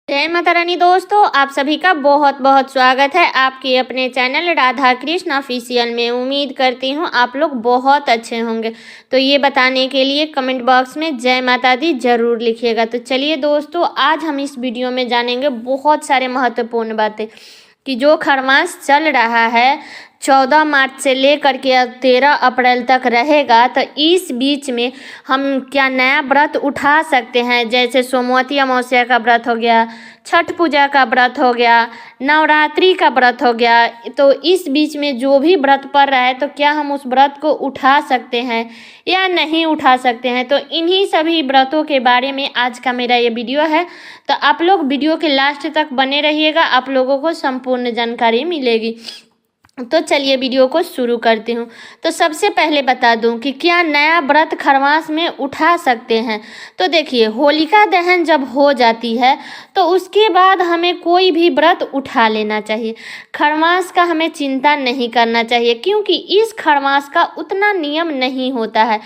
जय माता रानी दोस्तों, आप सभी का बहुत बहुत स्वागत है आपके अपने चैनल राधा कृष्ण ऑफिशियल में। उम्मीद करती हूँ आप लोग बहुत अच्छे होंगे। तो ये बताने के लिए कमेंट बॉक्स में जय माता दी जरूर लिखिएगा। तो चलिए दोस्तों, आज हम इस वीडियो में जानेंगे बहुत सारे महत्वपूर्ण बातें कि जो खरमास चल रहा है 14 मार्च से लेकर के 13 अप्रैल तक रहेगा, तो इस बीच में हम क्या नया व्रत उठा सकते हैं। जैसे सोमवती अमावस्या का व्रत हो गया, छठ पूजा का व्रत हो गया, नवरात्रि का व्रत हो गया। तो इस बीच में जो भी व्रत पड़ रहा है, तो क्या हम उस व्रत को उठा सकते हैं या नहीं उठा सकते हैं। तो इन्हीं सभी व्रतों के बारे में आज का मेरा ये वीडियो है। तो आप लोग वीडियो के लास्ट तक बने रहिएगा, आप लोगों को संपूर्ण जानकारी मिलेगी। तो चलिए वीडियो को शुरू करती हूँ। तो सबसे पहले बता दूँ कि क्या नया व्रत खरमास में उठा सकते हैं। तो देखिए, होलिका दहन जब हो जाती है तो उसके बाद हमें कोई भी व्रत उठा लेना चाहिए। खरमास का हमें चिंता नहीं करना चाहिए, क्योंकि इस खरमास का उतना नियम नहीं होता है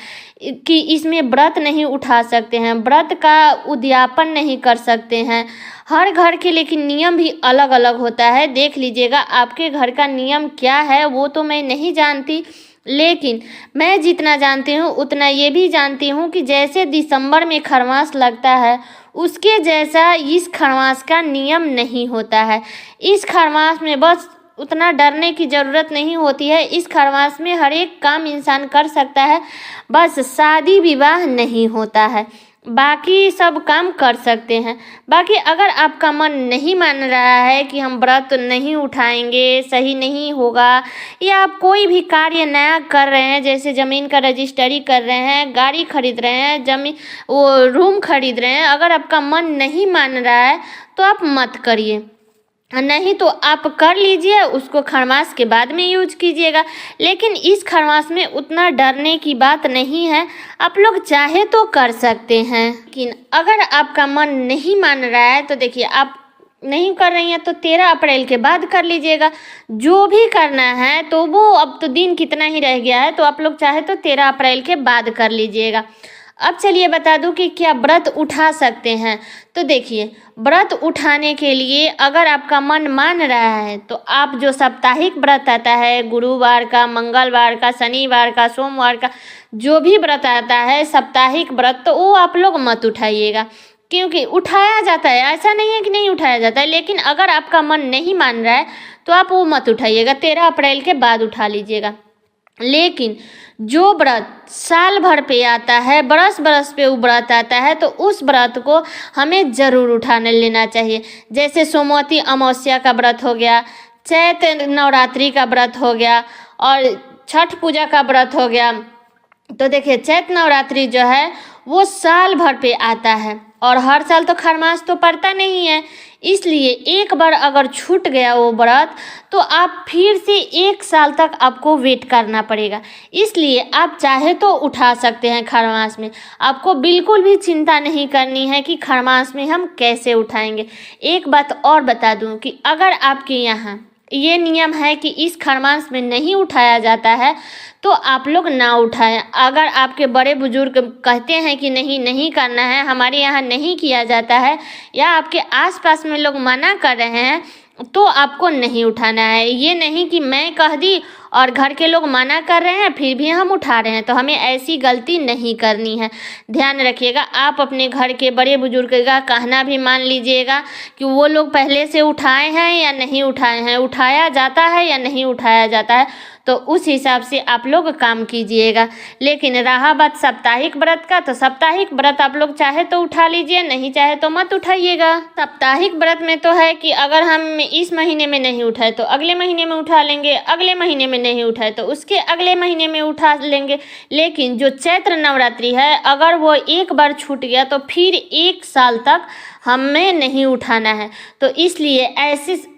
कि इसमें व्रत नहीं उठा सकते हैं, व्रत का उद्यापन नहीं कर सकते हैं। हर घर के लेकिन नियम भी अलग अलग होता है। देख लीजिएगा आपके घर का नियम क्या है, वो तो मैं नहीं जानती, लेकिन मैं जितना जानती हूँ उतना ये भी जानती हूँ कि जैसे दिसंबर में खरमास लगता है, उसके जैसा इस खरमास का नियम नहीं होता है। इस खरमास में बस उतना डरने की ज़रूरत नहीं होती है। इस खरमास में हर एक काम इंसान कर सकता है, बस शादी विवाह नहीं होता है, बाकी सब काम कर सकते हैं। बाकी अगर आपका मन नहीं मान रहा है कि हम व्रत नहीं उठाएंगे, सही नहीं होगा, या आप कोई भी कार्य नया कर रहे हैं, जैसे ज़मीन का रजिस्ट्री कर रहे हैं, गाड़ी खरीद रहे हैं, वो रूम खरीद रहे हैं, अगर आपका मन नहीं मान रहा है तो आप मत करिए, नहीं तो आप कर लीजिए, उसको खरमास के बाद में यूज कीजिएगा। लेकिन इस खरमास में उतना डरने की बात नहीं है, आप लोग चाहे तो कर सकते हैं। लेकिन अगर आपका मन नहीं मान रहा है तो देखिए, आप नहीं कर रही हैं तो 13 अप्रैल के बाद कर लीजिएगा। जो भी करना है तो वो, अब तो दिन कितना ही रह गया है, तो आप लोग चाहे तो 13 अप्रैल के बाद कर लीजिएगा। अब चलिए बता दूं कि क्या व्रत उठा सकते हैं। तो देखिए, व्रत उठाने के लिए अगर आपका मन मान रहा है तो आप जो साप्ताहिक व्रत आता है, गुरुवार का, मंगलवार का, शनिवार का, सोमवार का, जो भी व्रत आता है साप्ताहिक व्रत, तो वो आप लोग मत उठाइएगा, क्योंकि उठाया जाता है, ऐसा नहीं है कि नहीं उठाया जाता है। लेकिन अगर आपका मन नहीं मान रहा है तो आप वो मत उठाइएगा, 13 अप्रैल के बाद उठा लीजिएगा। लेकिन जो व्रत साल भर पे आता है, बरस बरस पे वो व्रत आता है, तो उस व्रत को हमें ज़रूर उठाने लेना चाहिए। जैसे सोमवती अमावस्या का व्रत हो गया, चैत नवरात्रि का व्रत हो गया, और छठ पूजा का व्रत हो गया। तो देखिए, चैत नवरात्रि जो है वो साल भर पे आता है, और हर साल तो खरमास तो पड़ता नहीं है, इसलिए एक बार अगर छूट गया वो व्रत तो आप फिर से 1 साल तक आपको वेट करना पड़ेगा। इसलिए आप चाहे तो उठा सकते हैं खरमास में, आपको बिल्कुल भी चिंता नहीं करनी है कि खरमास में हम कैसे उठाएंगे। एक बात और बता दूं कि अगर आपके यहाँ ये नियम है कि इस खरमास में नहीं उठाया जाता है तो आप लोग ना उठाएं। अगर आपके बड़े बुजुर्ग कहते हैं कि नहीं करना है, हमारे यहाँ नहीं किया जाता है, या आपके आसपास में लोग मना कर रहे हैं, तो आपको नहीं उठाना है। ये नहीं कि मैं कह दी और घर के लोग मना कर रहे हैं फिर भी हम उठा रहे हैं, तो हमें ऐसी गलती नहीं करनी है। ध्यान रखिएगा, आप अपने घर के बड़े बुजुर्ग का कहना भी मान लीजिएगा कि वो लोग पहले से उठाए हैं या नहीं उठाए हैं, उठाया जाता है या नहीं उठाया जाता है, तो उस हिसाब से आप लोग काम कीजिएगा। लेकिन रहा बात साप्ताहिक व्रत का, तो साप्ताहिक व्रत आप लोग चाहे तो उठा लीजिए, नहीं चाहे तो मत उठाइएगा। साप्ताहिक व्रत में तो है कि अगर हम इस महीने में नहीं उठाए तो अगले महीने में उठा लेंगे, अगले महीने में नहीं उठाए तो उसके अगले महीने में उठा लेंगे। लेकिन जो चैत्र नवरात्रि है, अगर वो एक बार छूट गया तो फिर 1 साल तक हमें नहीं उठाना है। तो इसलिए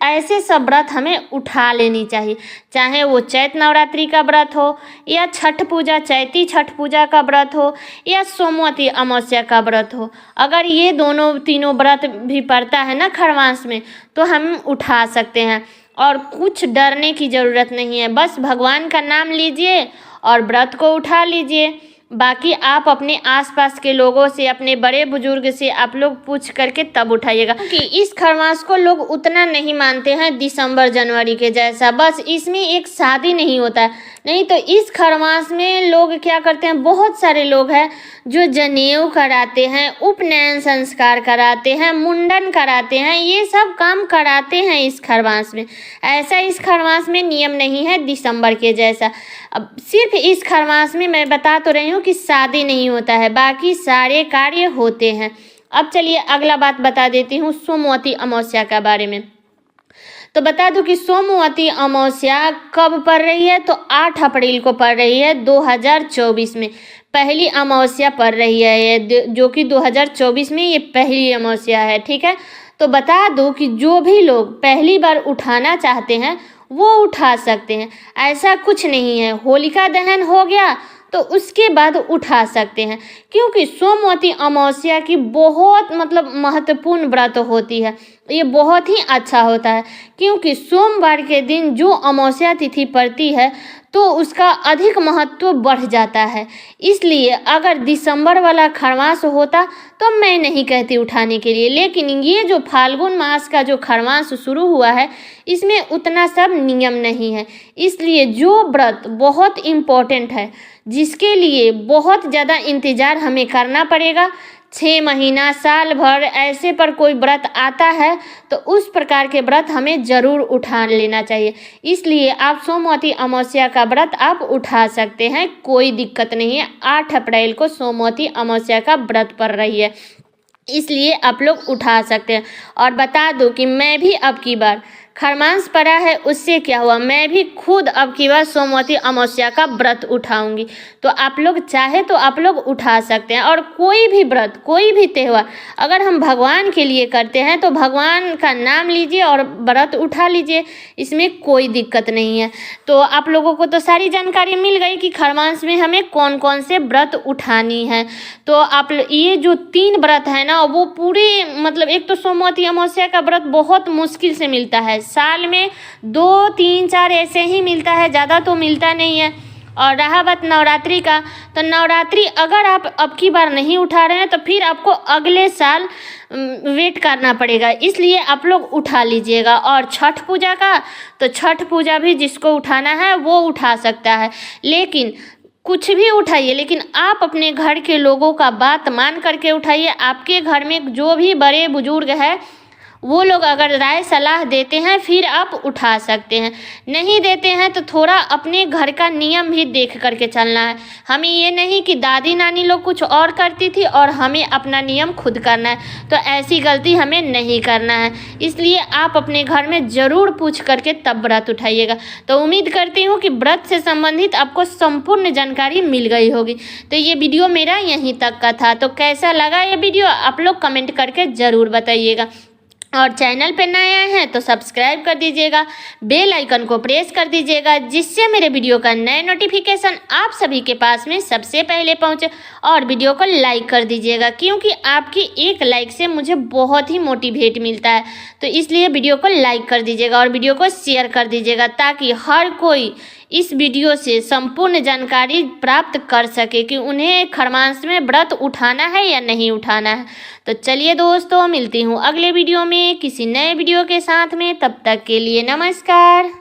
ऐसे सब व्रत हमें उठा लेनी चाहिए, चाहे वो चैत्र नवरात्रि का व्रत हो, या छठ पूजा, चैती छठ पूजा का व्रत हो, या सोमवती अमावस्या का व्रत हो। अगर ये तीनों व्रत भी पड़ता है ना खरमास में, तो हम उठा सकते हैं, और कुछ डरने की ज़रूरत नहीं है। बस भगवान का नाम लीजिए और व्रत को उठा लीजिए। बाकी आप अपने आसपास के लोगों से, अपने बड़े बुजुर्ग से आप लोग पूछ करके तब उठाइएगा, क्योंकि इस खरमास को लोग उतना नहीं मानते हैं दिसंबर जनवरी के जैसा। बस इसमें एक शादी नहीं होता है, नहीं तो इस खरमास में लोग क्या करते हैं, बहुत सारे लोग हैं जो जनेऊ कराते हैं, उपनयन संस्कार कराते हैं, मुंडन कराते हैं, ये सब काम कराते हैं इस खरमास में। ऐसा इस खरमास में नियम नहीं है दिसंबर के जैसा। अब सिर्फ इस खरमास में मैं बता तो रही हूँ कि शादी नहीं होता है, बाकी सारे कार्य होते हैं। अब चलिए अगला बात बता देती हूँ सोमवती अमावस्या के बारे में। तो बता दूं कि सोमवती अमावस्या कब पड़ रही है, तो 8 अप्रैल को पड़ रही है 2024 में। पहली अमावस्या पड़ रही है ये, जो कि 2024 में ये पहली अमावस्या है, ठीक है। तो बता दूं कि जो भी लोग पहली बार उठाना चाहते हैं वो उठा सकते हैं, ऐसा कुछ नहीं है। होलिका दहन हो गया तो उसके बाद उठा सकते हैं, क्योंकि सोमवती अमावस्या की बहुत महत्वपूर्ण व्रत होती है। ये बहुत ही अच्छा होता है, क्योंकि सोमवार के दिन जो अमावस्या तिथि पड़ती है तो उसका अधिक महत्व बढ़ जाता है। इसलिए अगर दिसंबर वाला खरमास होता तो मैं नहीं कहती उठाने के लिए, लेकिन ये जो फाल्गुन मास का जो खरमास शुरू हुआ है इसमें उतना सब नियम नहीं है। इसलिए जो व्रत बहुत इम्पोर्टेंट है, जिसके लिए बहुत ज़्यादा इंतज़ार हमें करना पड़ेगा, 6 महीना साल भर ऐसे पर कोई व्रत आता है तो उस प्रकार के व्रत हमें ज़रूर उठा लेना चाहिए। इसलिए आप सोमवती अमावस्या का व्रत आप उठा सकते हैं, कोई दिक्कत नहीं है। 8 अप्रैल को सोमवती अमावस्या का व्रत पड़ रही है, इसलिए आप लोग उठा सकते हैं। और बता दूं कि मैं भी अब की बार खरमास पड़ा है, उससे क्या हुआ, मैं भी खुद अब की बार सोमवती अमावस्या का व्रत उठाऊंगी। तो आप लोग चाहे तो आप लोग उठा सकते हैं। और कोई भी व्रत, कोई भी त्यौहार अगर हम भगवान के लिए करते हैं तो भगवान का नाम लीजिए और व्रत उठा लीजिए, इसमें कोई दिक्कत नहीं है। तो आप लोगों को तो सारी जानकारी मिल गई कि खरमास में हमें कौन कौन से व्रत उठानी है। तो आप ये जो 3 व्रत है ना, वो पूरे एक तो सोमवती अमावस्या का व्रत बहुत मुश्किल से मिलता है, साल में 2, 3, 4 ऐसे ही मिलता है, ज़्यादा तो मिलता नहीं है। और रहा बात नवरात्रि का, तो नवरात्रि अगर आप अब की बार नहीं उठा रहे हैं तो फिर आपको अगले साल वेट करना पड़ेगा, इसलिए आप लोग उठा लीजिएगा। और छठ पूजा का, तो छठ पूजा भी जिसको उठाना है वो उठा सकता है, लेकिन कुछ भी उठाइए, लेकिन आप अपने घर के लोगों का बात मान करके उठाइए। आपके घर में जो भी बड़े बुजुर्ग हैं वो लोग अगर राय सलाह देते हैं फिर आप उठा सकते हैं, नहीं देते हैं तो थोड़ा अपने घर का नियम भी देख करके चलना है। हमें ये नहीं कि दादी नानी लोग कुछ और करती थी और हमें अपना नियम खुद करना है, तो ऐसी गलती हमें नहीं करना है। इसलिए आप अपने घर में ज़रूर पूछ करके तब व्रत उठाइएगा। तो उम्मीद करती हूँ कि व्रत से संबंधित आपको संपूर्ण जानकारी मिल गई होगी। तो ये वीडियो मेरा यहीं तक का था, तो कैसा लगा ये वीडियो आप लोग कमेंट करके ज़रूर बताइएगा। और चैनल पे नए आए हैं तो सब्सक्राइब कर दीजिएगा, बेल आइकन को प्रेस कर दीजिएगा, जिससे मेरे वीडियो का नए नोटिफिकेशन आप सभी के पास में सबसे पहले पहुंचे। और वीडियो को लाइक कर दीजिएगा, क्योंकि आपकी एक लाइक से मुझे बहुत ही मोटिवेट मिलता है। तो इसलिए वीडियो को लाइक कर दीजिएगा और वीडियो को शेयर कर दीजिएगा, ताकि हर कोई इस वीडियो से संपूर्ण जानकारी प्राप्त कर सके कि उन्हें खरमास में व्रत उठाना है या नहीं उठाना है। तो चलिए दोस्तों, मिलती हूँ अगले वीडियो में किसी नए वीडियो के साथ में, तब तक के लिए नमस्कार।